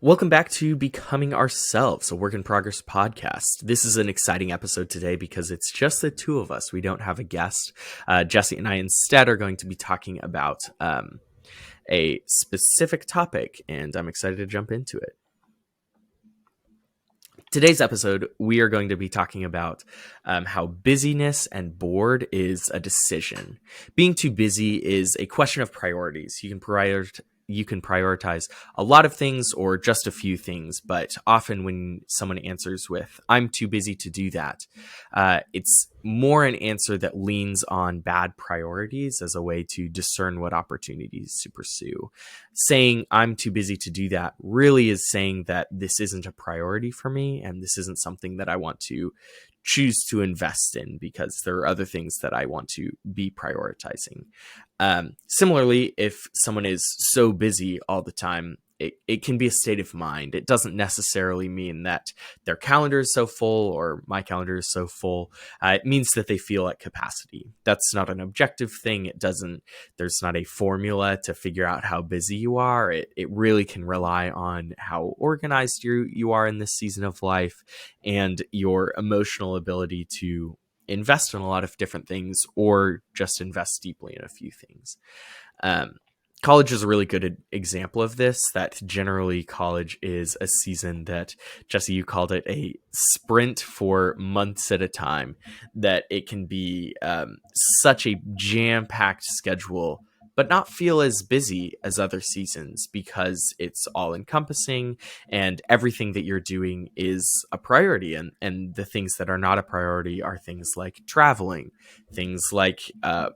Welcome back to Becoming Ourselves, a work in progress podcast. This is an exciting episode today because it's just the two of us. We don't have a guest. Jesse and I instead are going to be talking about a specific topic, and I'm excited to jump into it. Today's episode, we are going to be talking about how busyness and bored is a decision. Being too busy is a question of priorities. You can prioritize a lot of things or just a few things, but often when someone answers with, I'm too busy to do that, it's more an answer that leans on bad priorities as a way to discern what opportunities to pursue. Saying I'm too busy to do that really is saying that this isn't a priority for me and this isn't something that I want to choose to invest in because there are other things that I want to be prioritizing. Similarly, if someone is so busy all the time, it can be a state of mind. It doesn't necessarily mean that their calendar is so full or my calendar is so full. It means that they feel at capacity. That's not an objective thing. There's not a formula to figure out how busy you are. It really can rely on how organized you are in this season of life and your emotional ability to invest in a lot of different things or just invest deeply in a few things. College is a really good example of this, that generally college is a season that, Jesse, you called it a sprint for months at a time, that it can be such a jam-packed schedule, but not feel as busy as other seasons because it's all encompassing and everything that you're doing is a priority. And the things that are not a priority are things like traveling, things like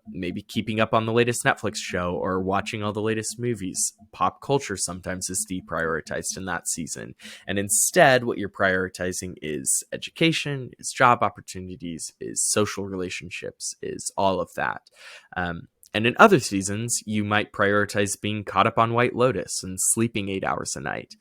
maybe keeping up on the latest Netflix show or watching all the latest movies. Pop culture sometimes is deprioritized in that season. And instead, what you're prioritizing is education, is job opportunities, is social relationships, is all of that. And in other seasons, you might prioritize being caught up on White Lotus and sleeping 8 hours a night.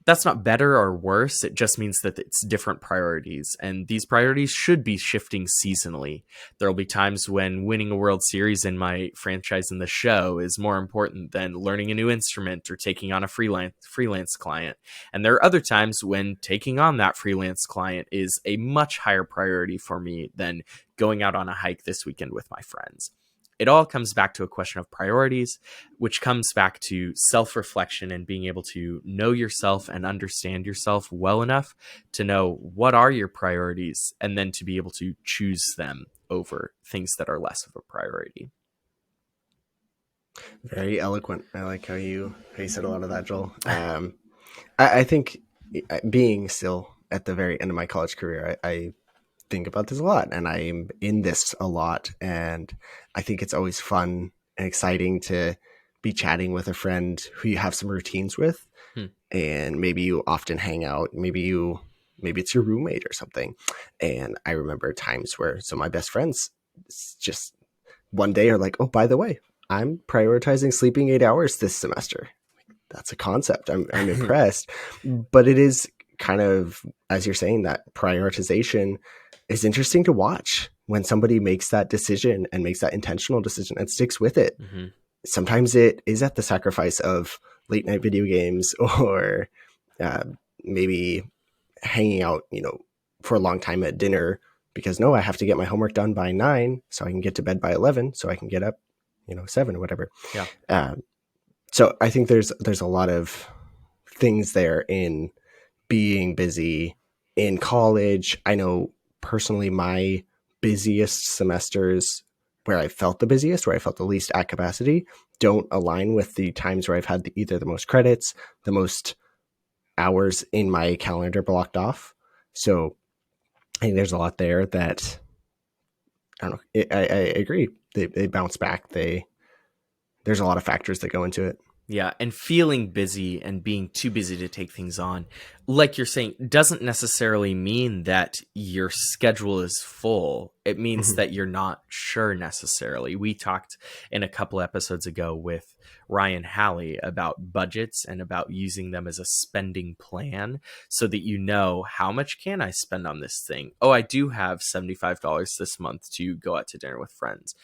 That's not better or worse. It just means that it's different priorities. And these priorities should be shifting seasonally. There will be times when winning a World Series in my franchise in the show is more important than learning a new instrument or taking on a freelance client. And there are other times when taking on that freelance client is a much higher priority for me than going out on a hike this weekend with my friends. It all comes back to a question of priorities, which comes back to self-reflection and being able to know yourself and understand yourself well enough to know what are your priorities and then to be able to choose them over things that are less of a priority. Very eloquent. I like how you said a lot of that, Joel. I think being still at the very end of my college career, I think about this a lot and I'm in this a lot. And I think it's always fun and exciting to be chatting with a friend who you have some routines with. And maybe you often hang out. Maybe it's your roommate or something. And I remember times where some of my best friends just one day are like, oh, by the way, I'm prioritizing sleeping 8 hours this semester. That's a concept. I'm impressed. But it is kind of, as you're saying, that prioritization is interesting to watch when somebody makes that decision and makes that intentional decision and sticks with it. Mm-hmm. Sometimes it is at the sacrifice of late night video games or maybe hanging out, for a long time at dinner because I have to get my homework done by 9 so I can get to bed by 11 so I can get up, 7 or whatever. Yeah. So I think there's a lot of things there in being busy in college. I know personally my busiest semesters where I felt the busiest, where I felt the least at capacity, don't align with the times where I've had either the most credits, the most hours in my calendar blocked off. So I think there's a lot there that I don't know. I agree. They bounce back. There's a lot of factors that go into it. Yeah, and feeling busy and being too busy to take things on, like you're saying, doesn't necessarily mean that your schedule is full. It means that you're not sure necessarily. We talked in a couple episodes ago with Ryan Halley about budgets and about using them as a spending plan so that you know how much can I spend on this thing. Oh, I do have $75 this month to go out to dinner with friends.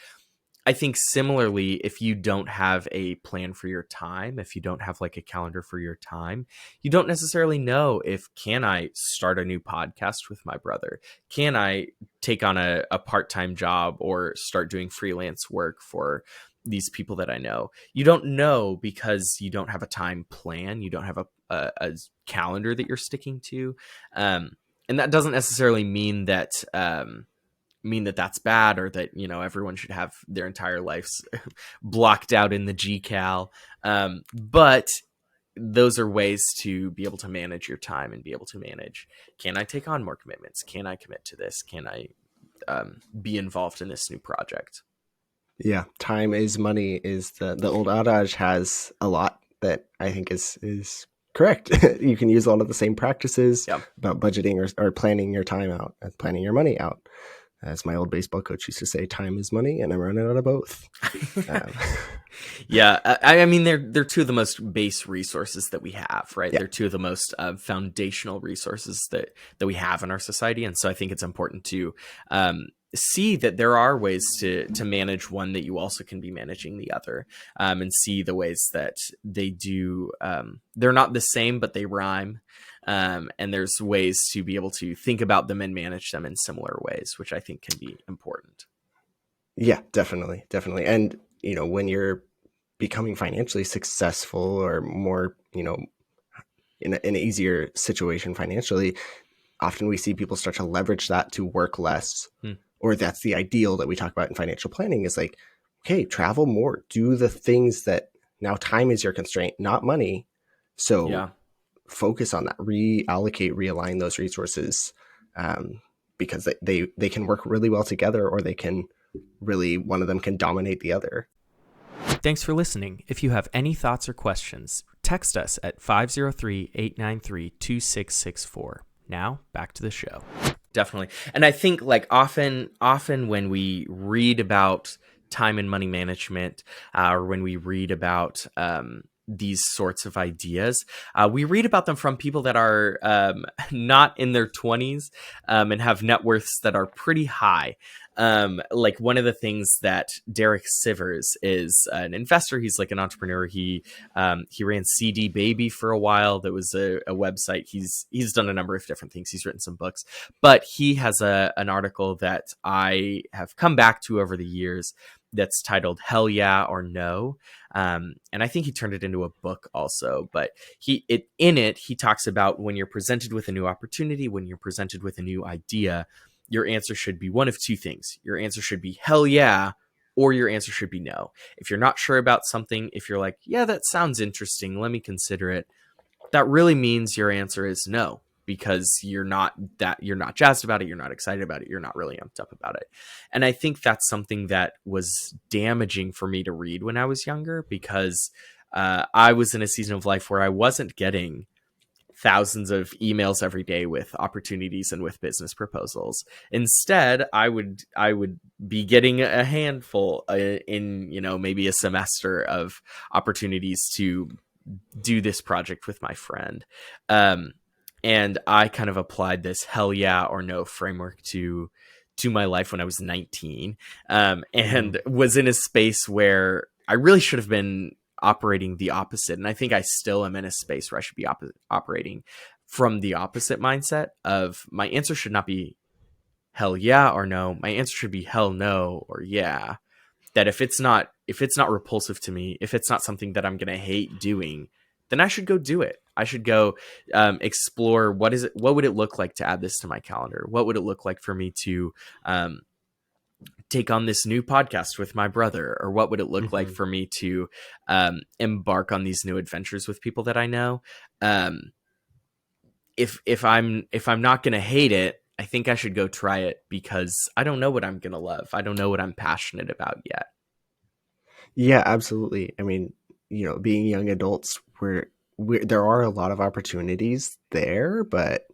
I think similarly, if you don't have a plan for your time, if you don't have like a calendar for your time, you don't necessarily know if, can I start a new podcast with my brother? Can I take on a part-time job or start doing freelance work for these people that I know? You don't know because you don't have a time plan. You don't have a calendar that you're sticking to. And that doesn't necessarily mean that that's bad, or that, you know, everyone should have their entire lives blocked out in the GCal. But those are ways to be able to manage your time and be able to manage, can I take on more commitments? Can I commit to this? Can I be involved in this new project? Yeah, time is money is the old adage has a lot that I think is correct. You can use a lot of the same practices Yeah. about budgeting or planning your time out and planning your money out. As my old baseball coach used to say, time is money, and I'm running out of both. Um, Yeah, I mean, they're two of the most base resources that we have, right? yeah, They're two of the most foundational resources that we have in our society, and so I think it's important to see that there are ways to manage one, that you also can be managing the other, and see the ways that they do. They're not the same, but they rhyme. And there's ways to be able to think about them and manage them in similar ways, which I think can be important. yeah, definitely, definitely. And when you're becoming financially successful or more, in an easier situation financially, often we see people start to leverage that to work less, Hmm. or that's the ideal that we talk about in financial planning is like, okay, travel more, do the things that now time is your constraint, not money. So Yeah. focus on that, reallocate, realign those resources, because they can work really well together, or they can really, one of them can dominate the other. Thanks for listening. If you have any thoughts or questions, text us at 503-893-2664. Now, back to the show. Definitely. And I think like often when we read about time and money management, or when we read about these sorts of ideas, we read about them from people that are not in their 20s, and have net worths that are pretty high. Like one of the things that Derek Sivers is an investor. He's like an entrepreneur. He ran CD Baby for a while. That was a website. He's done a number of different things. He's written some books, but he has an article that I have come back to over the years that's titled Hell Yeah or No. And I think he turned it into a book also, but in it, he talks about when you're presented with a new opportunity, when you're presented with a new idea, your answer should be one of two things. Your answer should be hell yeah, or your answer should be no. If you're not sure about something, if you're like, yeah, that sounds interesting, let me consider it, that really means your answer is no, because you're not jazzed about it, you're not excited about it, you're not really amped up about it. And I think that's something that was damaging for me to read when I was younger, because I was in a season of life where I wasn't getting thousands of emails every day with opportunities and with business proposals. Instead, I would be getting a handful in maybe a semester of opportunities to do this project with my friend. And I kind of applied this hell yeah or no framework to my life when I was 19, and was in a space where I really should have been operating the opposite. And I think I still am in a space where I should be operating from the opposite mindset of, my answer should not be hell yeah or no. My answer should be hell no or yeah. That if it's not repulsive to me, if it's not something that I'm going to hate doing, then I should go do it. I should go explore what would it look like to add this to my calendar? What would it look like for me to take on this new podcast with my brother? Or what would it look like for me to embark on these new adventures with people that I know? If I'm not going to hate it, I think I should go try it, because I don't know what I'm going to love. I don't know what I'm passionate about yet. Yeah, absolutely. I mean, being young adults, there are a lot of opportunities there, but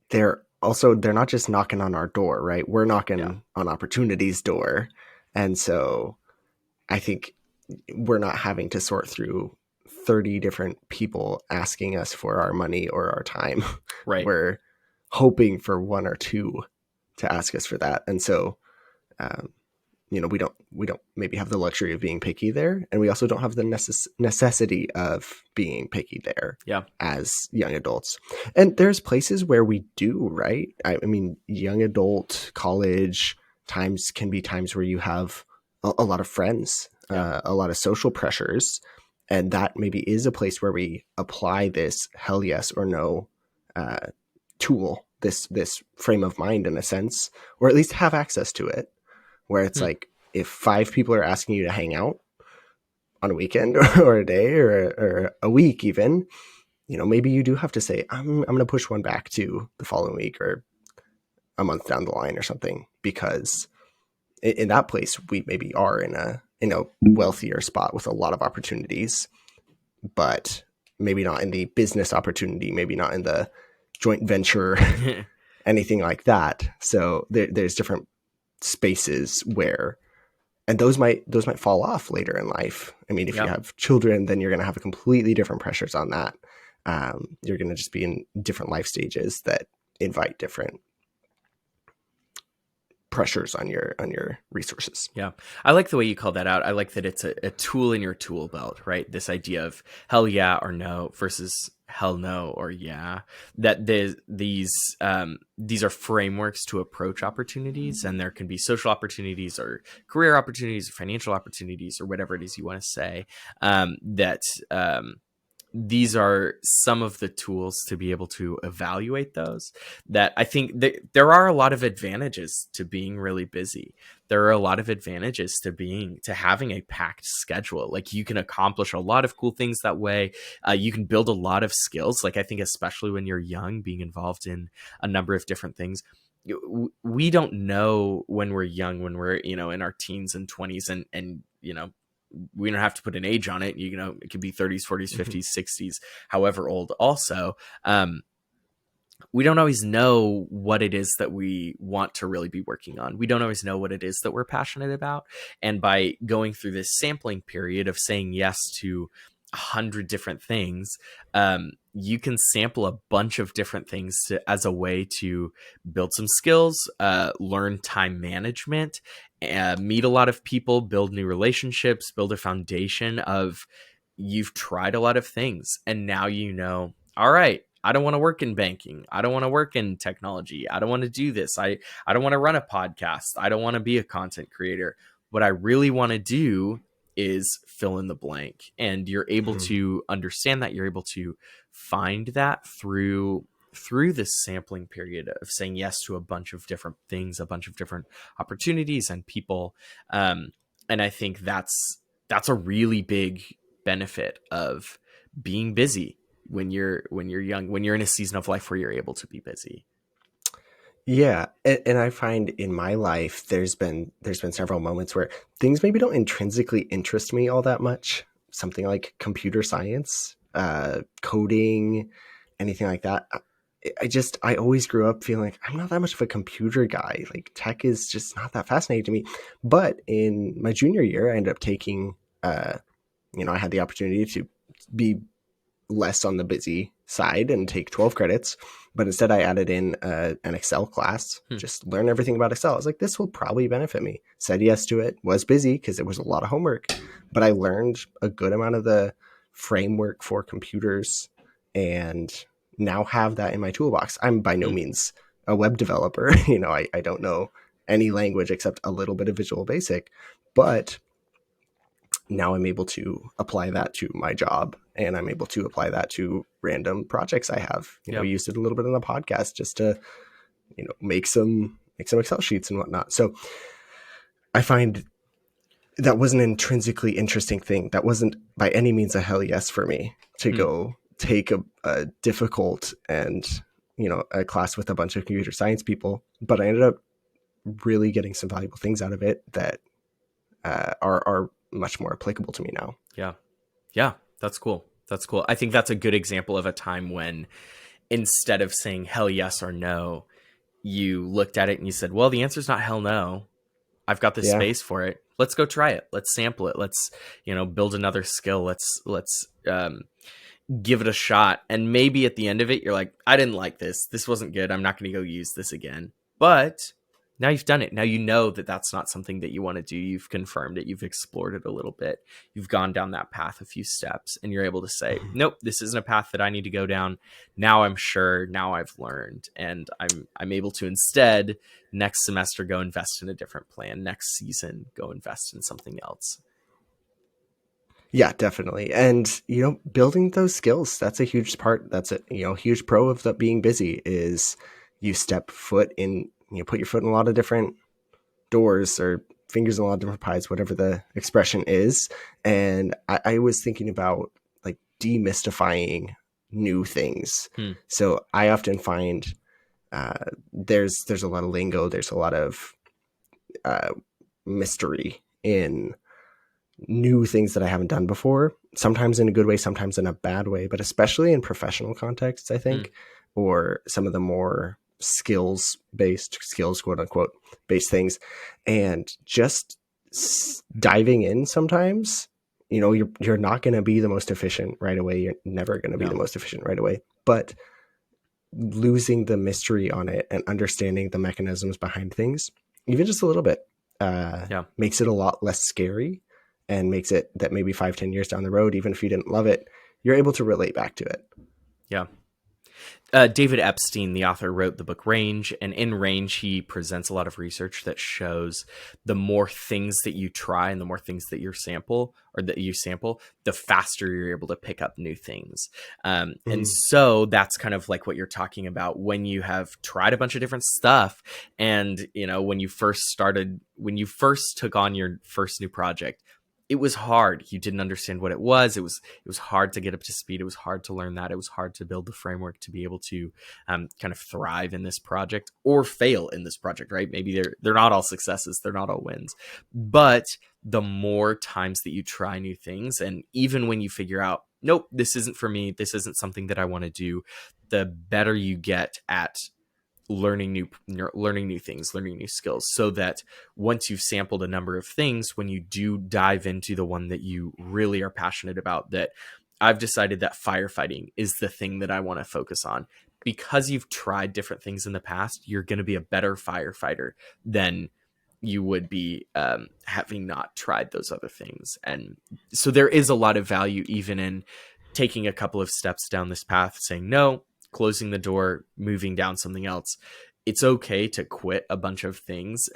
they're not just knocking on our door, right? We're Yeah. knocking on opportunities' door. And so I think we're not having to sort through 30 different people asking us for our money or our time. Right. We're hoping for one or two to ask us for that. And so, we don't maybe have the luxury of being picky there, and we also don't have the necessity of being picky there Yeah. as young adults. And there's places where we do, right? I mean, young adult college times can be times where you have a lot of friends, Yeah. a lot of social pressures, and that maybe is a place where we apply this hell yes or no uh, tool, this frame of mind in a sense, or at least have access to it, where it's Hmm. like if 5 people are asking you to hang out on a weekend or a day or a week even, maybe you do have to say, I'm going to push one back to the following week or a month down the line or something, because in that place we maybe are in a wealthier spot with a lot of opportunities, but maybe not in the business opportunity, maybe not in the joint venture, anything like that. So there's different spaces where, and those might fall off later in life. I mean, if you Yeah. have children, then you're going to have completely different pressures on that. You're going to just be in different life stages that invite different pressures on your resources. Yeah. I like the way you call that out. I like that it's a tool in your tool belt, right? This idea of hell yeah or no versus hell no or yeah. That these are frameworks to approach opportunities, and there can be social opportunities or career opportunities or financial opportunities or whatever it is you want to say. That these are some of the tools to be able to evaluate those. That I think that there are a lot of advantages to being really busy. There are a lot of advantages to having a packed schedule. Like, you can accomplish a lot of cool things that way. You can build a lot of skills. Like, I think especially when you're young, being involved in a number of different things. We don't know when we're young, when we're in our teens and 20s, and we don't have to put an age on it. It could be 30s, 40s, 50s, 60s, however old. Also, we don't always know what it is that we want to really be working on. We don't always know what it is that we're passionate about. And by going through this sampling period of saying yes to 100 different things, you can sample a bunch of different things as a way to build some skills, learn time management, meet a lot of people, build new relationships, build a foundation of you've tried a lot of things. And now all right, I don't want to work in banking. I don't want to work in technology. I don't want to do this. I don't want to run a podcast. I don't want to be a content creator. What I really want to do is fill in the blank. And you're able to understand that. You're able to find that through this sampling period of saying yes to a bunch of different things, a bunch of different opportunities and people. And I think that's a really big benefit of being busy when you're young, when you're in a season of life where you're able to be busy. Yeah, and I find in my life there's been several moments where things maybe don't intrinsically interest me all that much. Something like computer science, coding, anything like that. I always grew up feeling like I'm not that much of a computer guy. Like, tech is just not that fascinating to me. But in my junior year, I ended up taking, I had the opportunity to be less on the busy side and take 12 credits, but instead I added in an Excel class, just learn everything about Excel. I was like, this will probably benefit me. Said yes to it, was busy because it was a lot of homework, but I learned a good amount of the framework for computers and now have that in my toolbox. I'm by no means a web developer. I don't know any language except a little bit of Visual Basic, but now I'm able to apply that to my job, and I'm able to apply that to random projects I have. Yeah. Used it a little bit on the podcast just to, make some Excel sheets and whatnot. So I find that was an intrinsically interesting thing. That wasn't by any means a hell yes for me to go take a difficult and, a class with a bunch of computer science people, but I ended up really getting some valuable things out of it that are much more applicable to me now. Yeah. Yeah. That's cool. That's cool. I think that's a good example of a time when, instead of saying hell yes or no, you looked at it and you said, well, the answer's not hell no. I've got this Yeah. space for it. Let's go try it. Let's sample it. Let's, build another skill. Let's give it a shot. And maybe at the end of it, you're like, I didn't like this. This wasn't good. I'm not going to go use this again. But Now you've done it. Now you know that that's not something that you want to do. You've confirmed it. You've explored it a little bit. You've gone down that path a few steps, and you're able to say, nope, this isn't a path that I need to go down. Now I'm sure. Now I've learned, and I'm able to instead next semester go invest in a different plan. Next season, go invest in something else. Yeah, definitely. And, building those skills, that's a huge part. That's a, huge pro of being busy is you step foot in, put your foot in a lot of different doors or fingers in a lot of different pies, whatever the expression is. And I was thinking about like demystifying new things. Hmm. So I often find there's a lot of lingo, there's a lot of uh, mystery in new things that I haven't done before, sometimes in a good way, sometimes in a bad way, but especially in professional contexts, I Hmm. think, or some of the more skills, quote unquote, based things. And just diving in sometimes, you're not going to be the most efficient right away. You're never going to be the No. most efficient right away, but losing the mystery on it and understanding the mechanisms behind things, even just a little bit, Yeah. makes it a lot less scary and makes it that maybe 5-10 years down the road, even if you didn't love it, you're able to relate back to it. Yeah. David Epstein, the author, wrote the book Range, and in Range, he presents a lot of research that shows the more things that you try and the more things that you sample, the faster you're able to pick up new things. And Mm. so that's kind of like what you're talking about when you have tried a bunch of different stuff, and when you first took on your first new project. It was hard. You didn't understand what it was. It was hard to get up to speed. It was hard to learn that. It was hard to build the framework to be able to kind of thrive in this project or fail in this project, right? Maybe they're not all successes. They're not all wins. But the more times that you try new things, and even when you figure out, nope, this isn't for me, this isn't something that I want to do, the better you get at learning new things, learning new skills, so that once you've sampled a number of things, when you do dive into the one that you really are passionate about, that I've decided that firefighting is the thing that I want to focus on. Because you've tried different things in the past, you're going to be a better firefighter than you would be having not tried those other things. And so there is a lot of value even in taking a couple of steps down this path, saying no, closing the door, moving down something else. It's okay to quit a bunch of things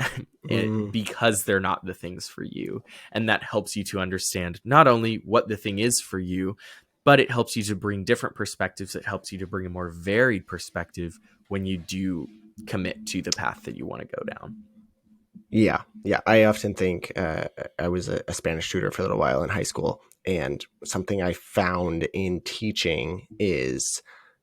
Mm. because they're not the things for you. And that helps you to understand not only what the thing is for you, but it helps you to bring different perspectives. It helps you to bring a more varied perspective when you do commit to the path that you want to go down. Yeah, yeah. I often think I was a Spanish tutor for a little while in high school, and something I found in teaching is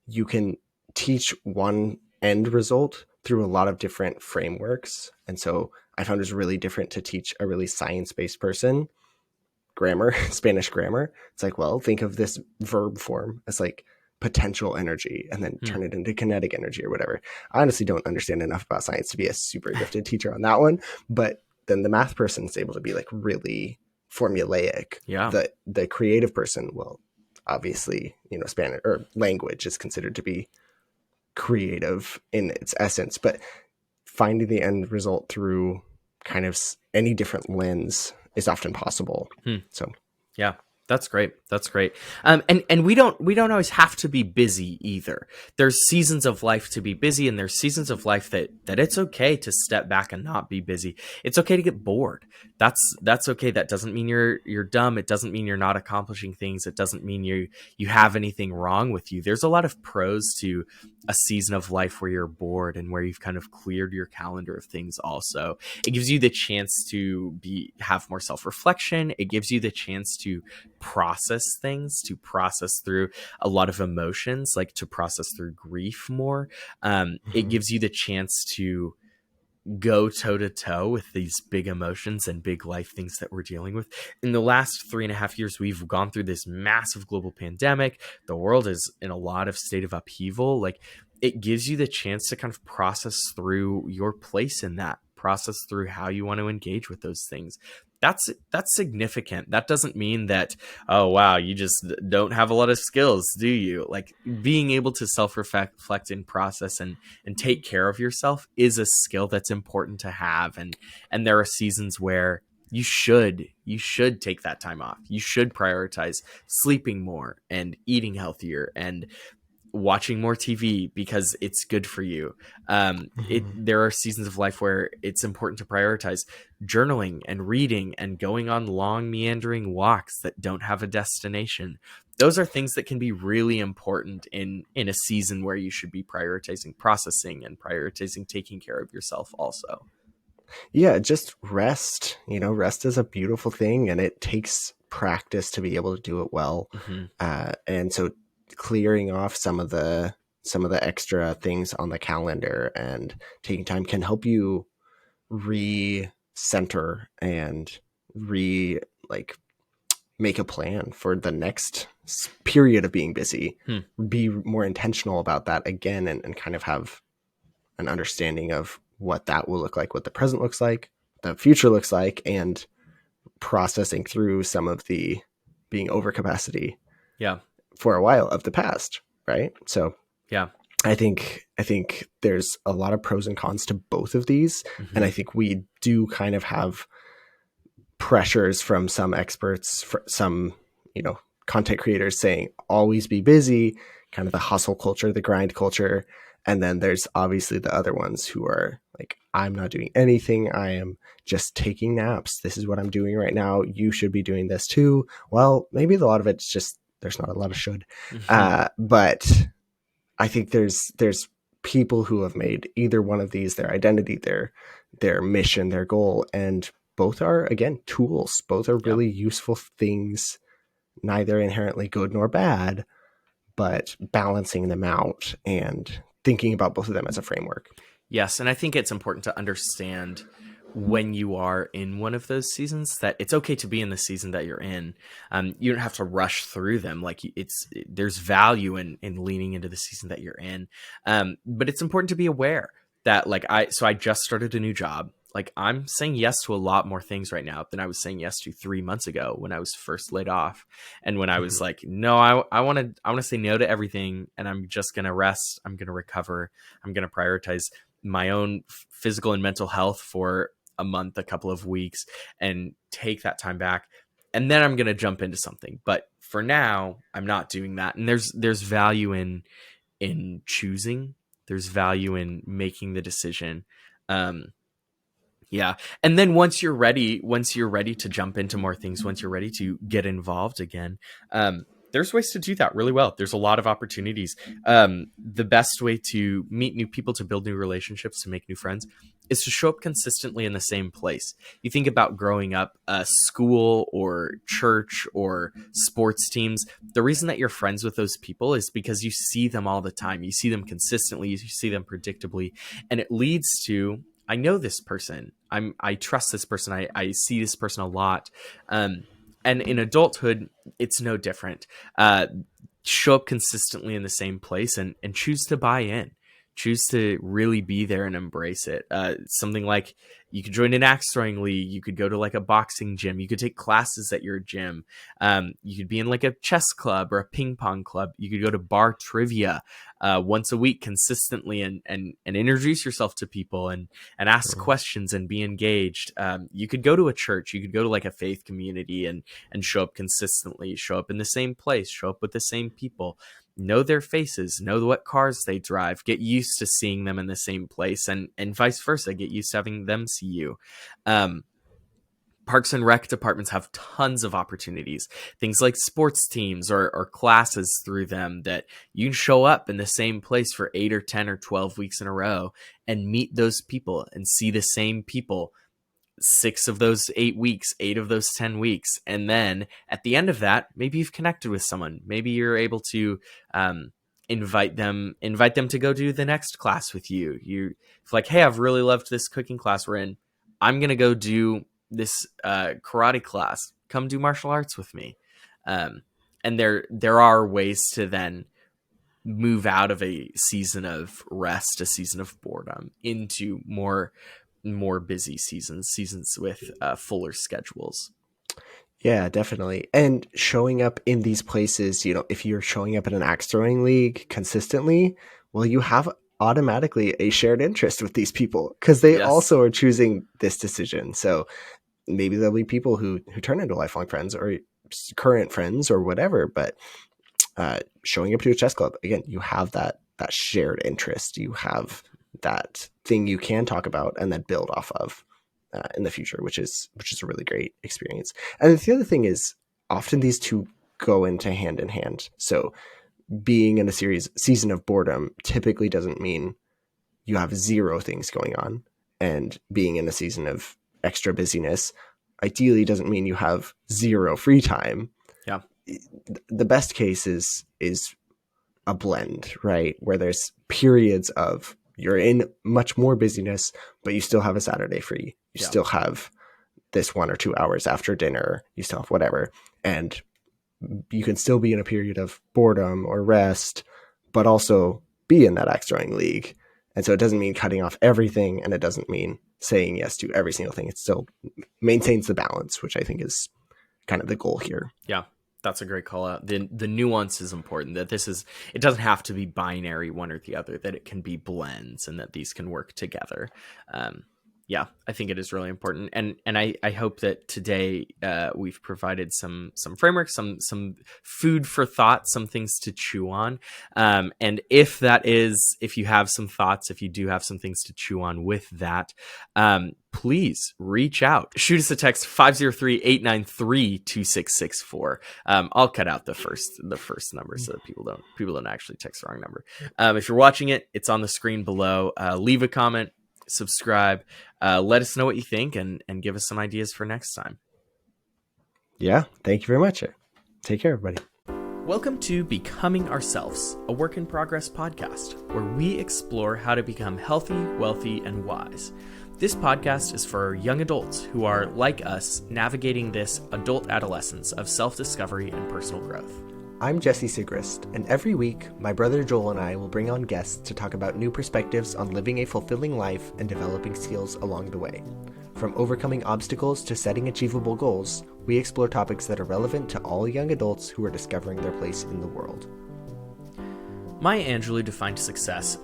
you can teach one end result through a lot of different frameworks. And so I found it was really different to teach a really science-based person grammar, Spanish grammar. It's like, well, think of this verb form as like potential energy and then Hmm. turn it into kinetic energy or whatever. I honestly don't understand enough about science to be a super gifted teacher on that one. But then the math person is able to be like really formulaic. Yeah. The creative person, well, obviously, Spanish or language is considered to be creative in its essence, but finding the end result through kind of any different lens is often possible. Hmm. So Yeah. That's great. That's great. And we don't always have to be busy either. There's seasons of life to be busy, and there's seasons of life that it's okay to step back and not be busy. It's okay to get bored. That's okay. That doesn't mean you're dumb. It doesn't mean you're not accomplishing things. It doesn't mean you have anything wrong with you. There's a lot of pros to a season of life where you're bored and where you've kind of cleared your calendar of things. Also, it gives you the chance to have more self-reflection. It gives you the chance to process things, to process through a lot of emotions, like to process through grief more. It mhm. gives you the chance to go toe to toe with these big emotions and big life things that we're dealing with. In the last 3.5 years, we've gone through this massive global pandemic. The world is in a lot of state of upheaval. Like, it gives you the chance to kind of process through your place in that, process through how you want to engage with those things. that's significant. That doesn't mean that, oh wow, you just don't have a lot of skills, do you? Like, being able to self-reflect and process and take care of yourself is a skill that's important to have. And there are seasons where you should take that time off. You should prioritize sleeping more and eating healthier and watching more TV because it's good for you. Mhm. There are seasons of life where it's important to prioritize journaling and reading and going on long meandering walks that don't have a destination. Those are things that can be really important in a season where you should be prioritizing processing and prioritizing taking care of yourself also. Yeah, just rest. Rest is a beautiful thing, and it takes practice to be able to do it well. Hmm. And so, clearing off some of the extra things on the calendar and taking time can help you recenter and re like make a plan for the next period of being busy. Hmm. Be more intentional about that again, and kind of have an understanding of what that will look like, what the present looks like, the future looks like, and processing through some of the being overcapacity Yeah. for a while of the past, right? So Yeah. I think there's a lot of pros and cons to both of these, and Hmm. I think we do kind of have pressures from some experts, some content creators saying always be busy, kind of the hustle culture, the grind culture. And then there's obviously the other ones who are like, I'm not doing anything, I am just taking naps, this is what I'm doing right now, you should be doing this too. Well, maybe a lot of it's just there's not a lot of should, Hmm. but I think there's people who have made either one of these their identity, their mission, their goal, and both are again tools. Both are Yeah. really useful things, neither inherently good nor bad, but balancing them out and thinking about both of them as a framework. Yes, and I think it's important to understand when you are in one of those seasons that it's okay to be in the season that you're in. You don't have to rush through them. Like, there's value in leaning into the season that you're in. But it's important to be aware that, like, I just started a new job. Like, I'm saying yes to a lot more things right now than I was saying yes to 3 months ago when I was first laid off, and when I was Mhm. like, no, I want to say no to everything, and I'm just gonna rest. I'm gonna recover. I'm gonna prioritize my own physical and mental health for a month, a couple of weeks, and take that time back. And then I'm going to jump into something. But for now, I'm not doing that. And there's value in choosing. There's value in making the decision. Um, yeah. And then once you're ready to jump into more things, once you're ready to get involved again, there's ways to do that really well. There's a lot of opportunities. The best way to meet new people, to build new relationships, to make new friends is to show up consistently in the same place. You think about growing up, school or church or sports teams. The reason that you're friends with those people is because you see them all the time. You see them consistently, you see them predictably, and it leads to, I know this person. I trust this person. I see this person a lot. Um, and in adulthood, it's no different. Uh, Show up consistently in the same place and choose to buy in. Choose to really be there and embrace it. Something like, you could join an axe throwing league. You could go to like a boxing gym. You could take classes at your gym. You could be in like a chess club or a ping pong club. You could go to bar trivia once a week consistently, and introduce yourself to people and ask Mhm. questions and be engaged. You could go to a church. You could go to like a faith community and show up consistently. Show up in the same place. Show up with the same people. Know their faces. Know what cars they drive. Get used to seeing them in the same place, and vice versa. Get used to having them see you. Um, Parks and rec departments have tons of opportunities, things like sports teams or classes through them, that you can show up in the same place for 8 or 10 or 12 weeks in a row and meet those people and see the same people 6 of those 8 weeks, 8 of those 10 weeks. And then at the end of that, maybe you've connected with someone. Maybe you're able to um, invite them to go do the next class with you. You like, hey, I've really loved this cooking class we're in. I'm gonna go do this karate class. Come do martial arts with me. Um, and there are ways to then move out of a season of rest, a season of boredom, into more more busy seasons with fuller schedules. Yeah, definitely. And showing up in these places, if you're showing up in an axe throwing league consistently, well, you have automatically a shared interest with these people because they Yes. also are choosing this decision. So maybe there'll be people who turn into lifelong friends or current friends or whatever. But showing up to a chess club, again, you have that shared interest. You have that thing you can talk about and then build off of in the future, which is a really great experience. And the other thing is, often these two go into hand in hand. So being in a season of boredom typically doesn't mean you have zero things going on, and being in a season of extra busyness ideally doesn't mean you have zero free time. Yeah. The best case is a blend, right? Where there's periods of you're in much more busyness, but you still have a Saturday free. You Yeah. still have this 1 or 2 hours after dinner. You still have whatever. And you can still be in a period of boredom or rest, but also be in that axe throwing league. And so it doesn't mean cutting off everything, and it doesn't mean saying yes to every single thing. It still maintains the balance, which I think is kind of the goal here. Yeah. That's a great call out. The nuance is important, that it doesn't have to be binary one or the other, that it can be blends and that these can work together. Yeah, I think it is really important. And I hope that today we've provided some framework, some food for thought, some things to chew on. And if you have some thoughts, if you do have some things to chew on with that, please reach out. Shoot us a text 503-893-2664. I'll cut out the first number so that people don't actually text the wrong number. If you're watching it, it's on the screen below. Leave a comment, subscribe, let us know what you think, and give us some ideas for next time. Yeah, thank you very much. Take care, everybody. Welcome to Becoming Ourselves, a work in progress podcast, where we explore how to become healthy, wealthy, and wise. This podcast is for young adults who are, like us, navigating this adult adolescence of self-discovery and personal growth. I'm Jesse Sigrist, and every week, my brother Joel and I will bring on guests to talk about new perspectives on living a fulfilling life and developing skills along the way. From overcoming obstacles to setting achievable goals, we explore topics that are relevant to all young adults who are discovering their place in the world. Maya Angelou defined success